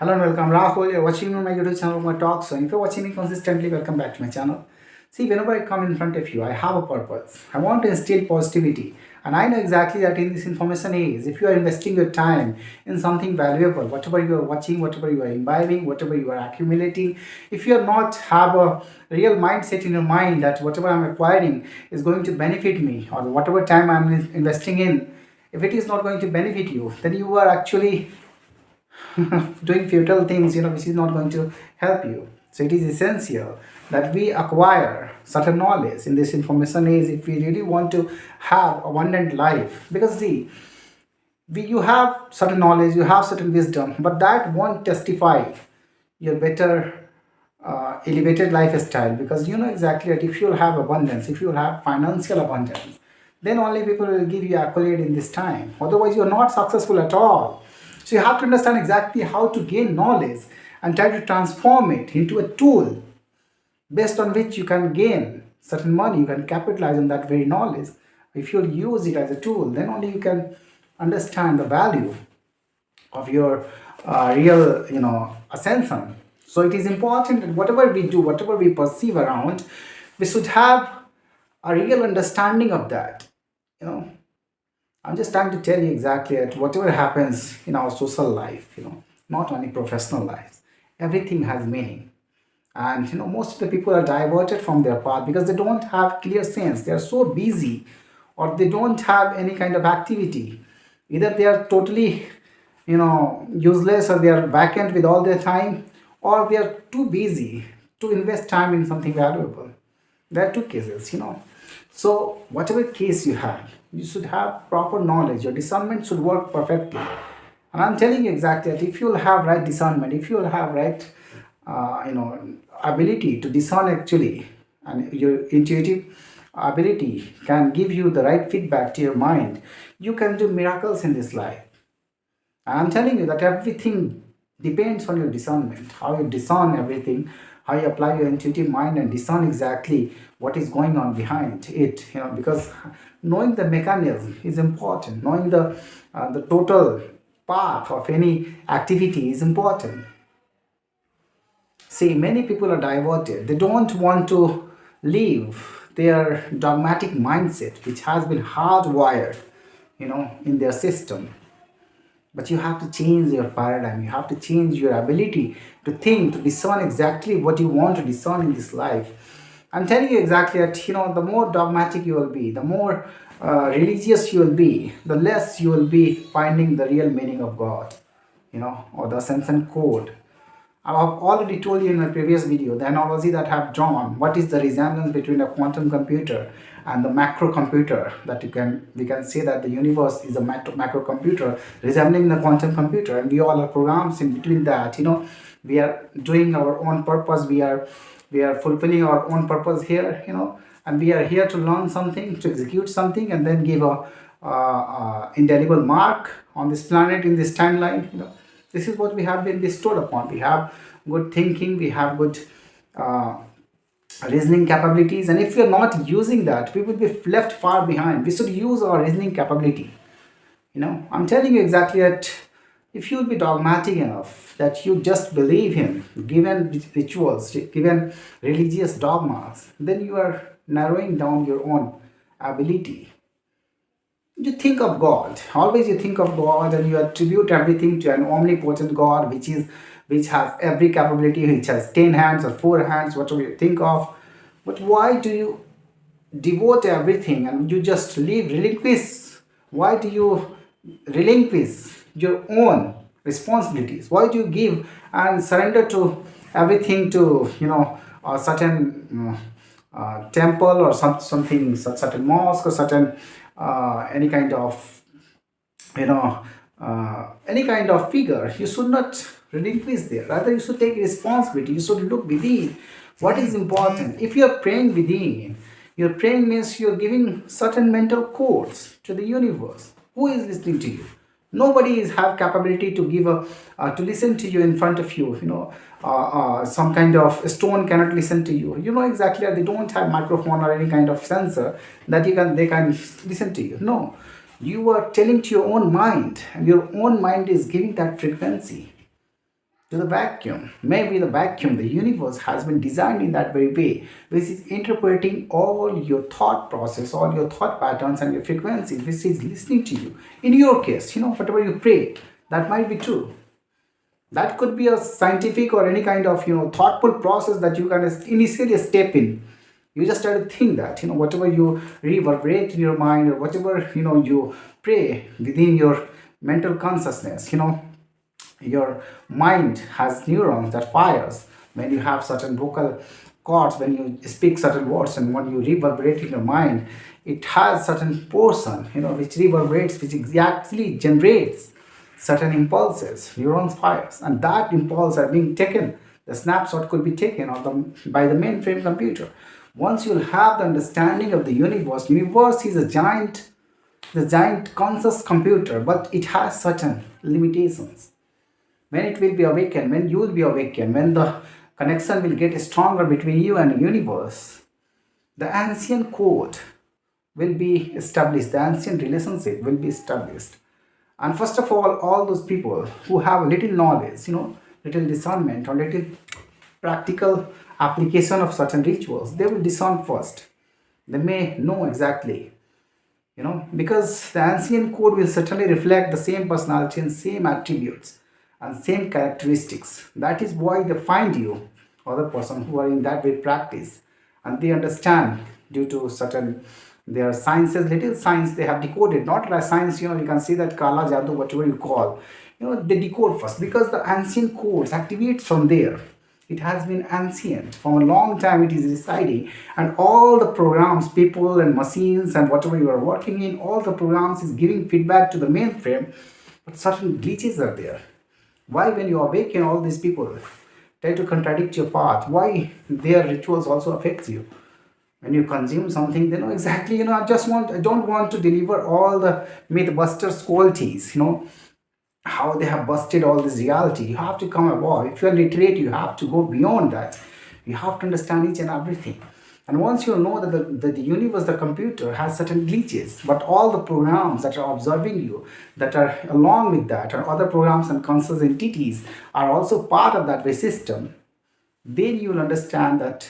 Hello and welcome, Rahul. You're watching me on my YouTube channel, my talk. So if you're watching me consistently, welcome back to my channel. See, whenever I come in front of you, I have a purpose. I want to instill positivity. And I know exactly that in this information is, if you are investing your time in something valuable, whatever you are watching, whatever you are imbibing, whatever you are accumulating, if you are not have a real mindset in your mind that whatever I'm acquiring is going to benefit me, or whatever time I'm investing in, if it is not going to benefit you, then you are actually doing futile things, which is not going to help you. So it is essential that we acquire certain knowledge in this information age if we really want to have abundant life. Because see, you have certain knowledge, you have certain wisdom, but that won't testify your better elevated lifestyle, because you know exactly that if you'll have abundance, if you'll have financial abundance, then only people will give you accolade in this time. Otherwise, you're not successful at all. So you have to understand exactly how to gain knowledge and try to transform it into a tool based on which you can gain certain money, you can capitalize on that very knowledge. If you use it as a tool, then only you can understand the value of your real ascension. So it is important that whatever we do, whatever we perceive around, we should have a real understanding of that. you know I'm just trying to tell you exactly that whatever happens in our social life, not only professional lives, everything has meaning. And most of the people are diverted from their path because they don't have clear sense. They are so busy, or they don't have any kind of activity. Either they are totally useless, or they are vacant with all their time, or they are too busy to invest time in something valuable. There are two cases. So whatever case you have, you should have proper knowledge. Your discernment should work perfectly. And I'm telling you exactly that if you'll have right discernment, if you'll have right ability to discern actually, and your intuitive ability can give you the right feedback to your mind, you can do miracles in this life. I'm telling you that everything depends on your discernment, how you discern everything, how you apply your intuitive mind and discern exactly what is going on behind it. Because knowing the mechanism is important. Knowing the total path of any activity is important. See, many people are diverted. They don't want to leave their dogmatic mindset, which has been hardwired, in their system. But you have to change your paradigm. You have to change your ability to think, to discern exactly what you want to discern in this life. I'm telling you exactly that, the more dogmatic you will be, the more religious you will be, the less you will be finding the real meaning of God, or the sense and code. I've already told you in my previous video the analogy that I've drawn. What is the resemblance between a quantum computer and the macro computer? That we can say that the universe is a macro computer resembling the quantum computer, and we all are programs in between that. We are doing our own purpose. We are fulfilling our own purpose here. And we are here to learn something, to execute something, and then give a indelible mark on this planet in this timeline. This is what we have been bestowed upon. We have good thinking, we have good uh, reasoning capabilities, and if we are not using that, we will be left far behind. We should use our reasoning capability. I'm telling you exactly that if you'll be dogmatic enough that you just believe him, given rituals, given religious dogmas, then you are narrowing down your own ability. You think of God. Always you think of God and you attribute everything to an omnipotent God, which has every capability, which has 10 hands or 4 hands, whatever you think of. But why do you devote everything and you just relinquish? Why do you relinquish your own responsibilities? Why do you give and surrender to everything to a certain temple, or something, certain mosque, or certain any kind of any kind of figure? You should not relinquish there. Rather, you should take responsibility. You should look within. What is important? If you are praying within, your praying means you are giving certain mental codes to the universe. Who is listening to you? Nobody is have capability to give to listen to you in front of you. Some kind of stone cannot listen to you. You know exactly that they don't have microphone or any kind of sensor that they can listen to you. No, you are telling to your own mind, and your own mind is giving that frequency. to the vacuum. Maybe the vacuum, the universe has been designed in that very way, which is interpreting all your thought process, all your thought patterns and your frequencies, which is listening to you. In your case, whatever you pray, that might be true. That could be a scientific or any kind of thoughtful process that you can initially step in. You just try to think that whatever you reverberate in your mind, or whatever you pray within your mental consciousness, your mind has neurons that fires when you have certain vocal cords, when you speak certain words, and when you reverberate in your mind, it has certain portion which reverberates, which exactly generates certain impulses, neurons fires, and that impulse are being taken, the snapshot could be taken by the mainframe computer. Once you'll have the understanding of the universe is the giant conscious computer, but it has certain limitations. When it will be awakened, when you will be awakened, when the connection will get stronger between you and the universe, the ancient code will be established, the ancient relationship will be established. And first of all those people who have little knowledge, little discernment or little practical application of certain rituals, they will discern first. They may know exactly, because the ancient code will certainly reflect the same personality and same attributes and same characteristics. That is why they find you, other person who are in that way practice, and they understand due to certain their sciences, little science they have decoded, not like science, you can see that kala jadoo, whatever you call, they decode first because the ancient codes activate from there. It has been ancient from a long time, it is residing, and all the programs, people and machines and whatever you are working in, all the programs is giving feedback to the mainframe, but certain glitches are there. Why, when you awaken, all these people try to contradict your path? Why their rituals also affects you? When you consume something, they know exactly, I don't want to deliver all the mythbusters qualities, how they have busted all this reality. You have to come above. If you're literate, you have to go beyond that. You have to understand each and everything. And once you know that the universe, the computer, has certain glitches, but all the programs that are observing you, that are along with that, and other programs and conscious entities are also part of that way system, then you will understand that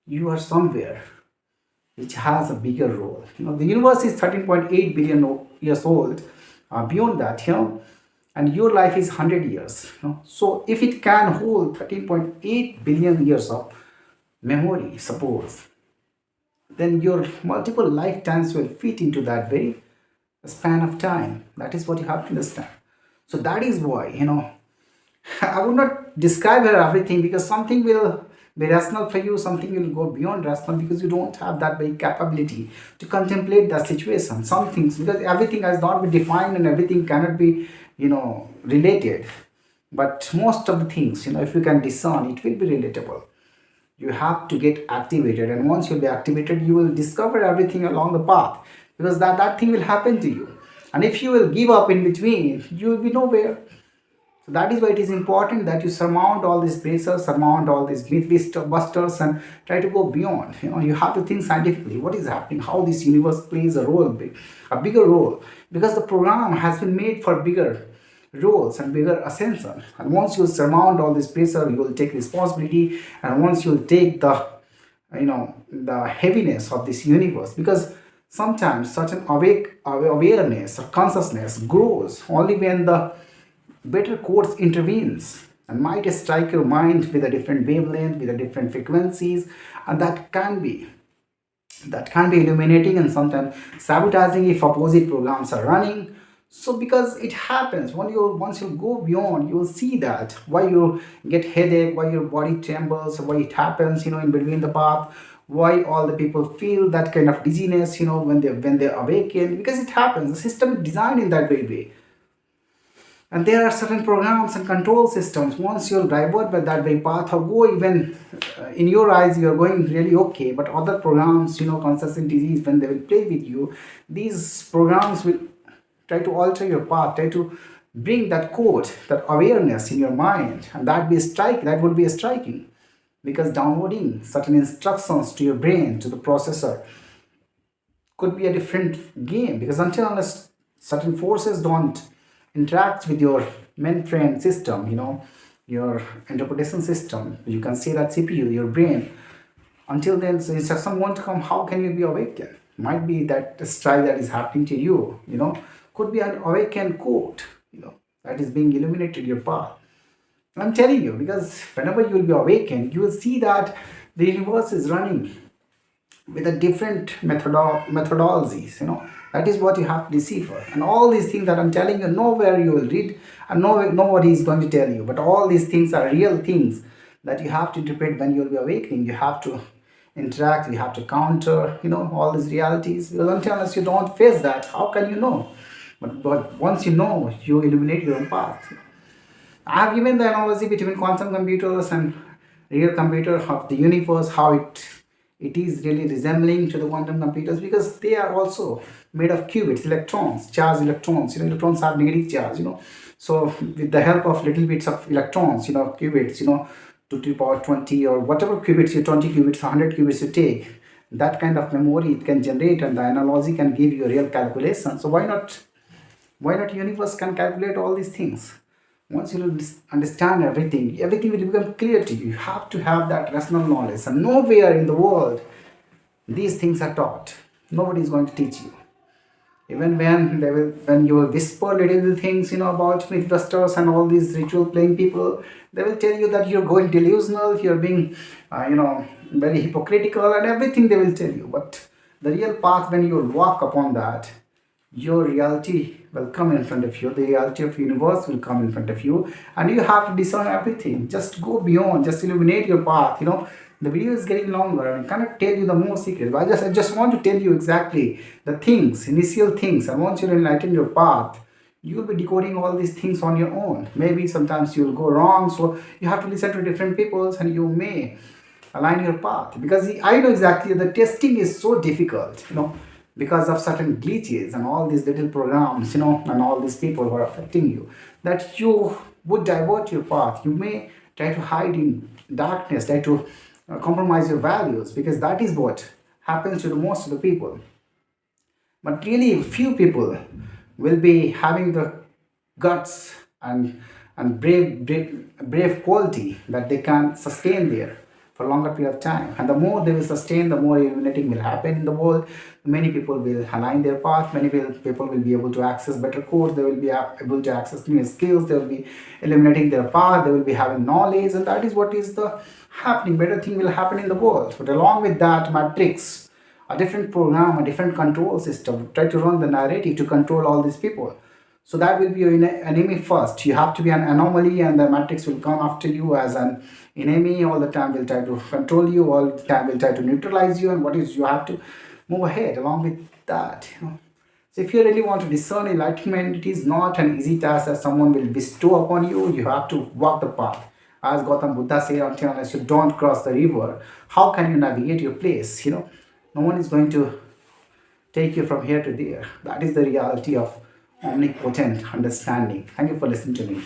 you are somewhere which has a bigger role. The universe is 13.8 billion years old. Beyond that, and your life is 100 years. So if it can hold 13.8 billion years of memory, suppose, then your multiple lifetimes will fit into that very span of time. That is what you have to understand. So that is why, I would not describe her everything, because something will be rational for you, something will go beyond rational, because you don't have that very capability to contemplate that situation. Some things, because everything has not been defined and everything cannot be, related. But most of the things, if you can discern, it will be relatable. You have to get activated, and once you'll be activated, you will discover everything along the path, because that thing will happen to you. And if you will give up in between, you will be nowhere. So that is why it is important that you surmount all these pressures, surmount all these myth busters, and try to go beyond. You have to think scientifically what is happening, how this universe plays a role, a bigger role, because the program has been made for bigger roles and bigger ascension. And once you surmount all this pressure, you will take responsibility, and once you will take the heaviness of this universe, because sometimes certain awareness or consciousness grows only when the better course intervenes and might strike your mind with a different wavelength, with a different frequencies, and that can be illuminating and sometimes sabotaging if opposite programs are running. So because it happens when once you go beyond, you will see that why you get headache, why your body trembles, why it happens, in between the path, why all the people feel that kind of dizziness, when they awaken, because it happens. The system is designed in that very way. And there are certain programs and control systems. Once you'll divert by that way path, or go even in your eyes, you're going really okay. But other programs, consistent disease, when they will play with you, these programs will try to alter your path, try to bring that code, that awareness in your mind, and that would be a striking, because downloading certain instructions to your brain, to the processor, could be a different game, because until unless certain forces don't interact with your mainframe system, your interpretation system. You can say that CPU, your brain. Until then, so instruction won't come. How can you be awakened? Might be that the strike that is happening to you, could be an awakened code, that is being illuminated your path. I'm telling you, because whenever you will be awakened, you will see that the universe is running with a different methodologies. That is what you have to decipher. And all these things that I'm telling you, nowhere you will read, and nobody is going to tell you. But all these things are real things that you have to interpret when you'll be awakening. You have to interact, you have to counter, all these realities. Because unless you don't face that, how can you know? But once you know, you illuminate your own path. I have given the analogy between quantum computers and real computer of the universe, how it is really resembling to the quantum computers, because they are also made of qubits, electrons, charged electrons. Electrons have negative charge. So with the help of little bits of electrons, qubits, 2 to the power 20 or whatever qubits, 20 qubits, 100 qubits you take, that kind of memory it can generate, and the analogy can give you a real calculation. So why not universe can calculate all these things? Once you will understand everything will become clear to you. You have to have that rational knowledge, and nowhere in the world these things are taught. Nobody is going to teach you. Even when you will whisper little things, about mythbusters and all these ritual playing people, they will tell you that you're going delusional, you're being, very hypocritical, and everything they will tell you. But the real path, when you walk upon that, your reality will come in front of you. The reality of universe will come in front of you, and you have to discern everything. Just go beyond, just illuminate your path. The video is getting longer, and I cannot tell you the more secrets. But I just want to tell you exactly the things, initial things. And once you enlighten your path, you will be decoding all these things on your own. Maybe sometimes you will go wrong, so you have to listen to different peoples, and you may align your path. Because I know exactly the testing is so difficult, because of certain glitches and all these little programs, and all these people who are affecting you, that you would divert your path. You may try to hide in darkness, try to compromise your values, because that is what happens to the most of the people. But really, few people will be having the guts and brave quality that they can sustain there for a longer period of time. And the more they will sustain, the more illuminating will happen in the world. Many people will align their path. Many people will be able to access better course. They will be able to access new skills. They will be illuminating their path. They will be having knowledge, and that is what is the happening. Better thing will happen in the world. But along with that, matrix, a different program, a different control system, try to run the narrative to control all these people. So that will be your enemy first. You have to be an anomaly, and the matrix will come after you as an enemy. All the time will try to control you, all the time will try to neutralize you, and what is you have to move ahead along with that. So if you really want to discern enlightenment, it is not an easy task that someone will bestow upon you. You have to walk the path. As Gautam Buddha said, unless you don't cross the river, how can you navigate your place? No one is going to take you from here to there. That is the reality of omnipotent understanding. Thank you for listening to me.